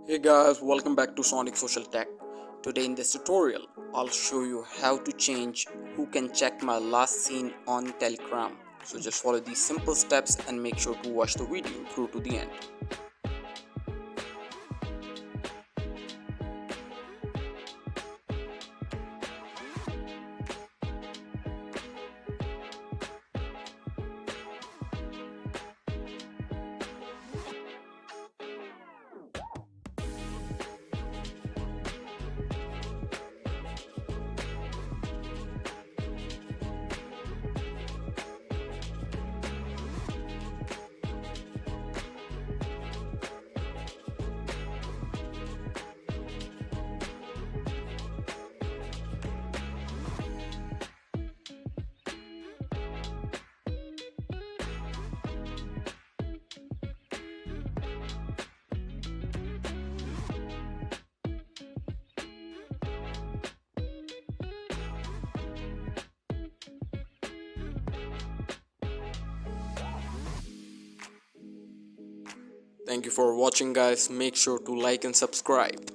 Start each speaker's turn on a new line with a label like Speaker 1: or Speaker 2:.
Speaker 1: Hey guys, welcome back to Sonic Social Tech. Today in this tutorial, I'll show you how to change who can check my last seen on Telegram. So just follow these simple steps and make sure to watch the video through to the end. Thank you for watching guys. Make sure to like and subscribe.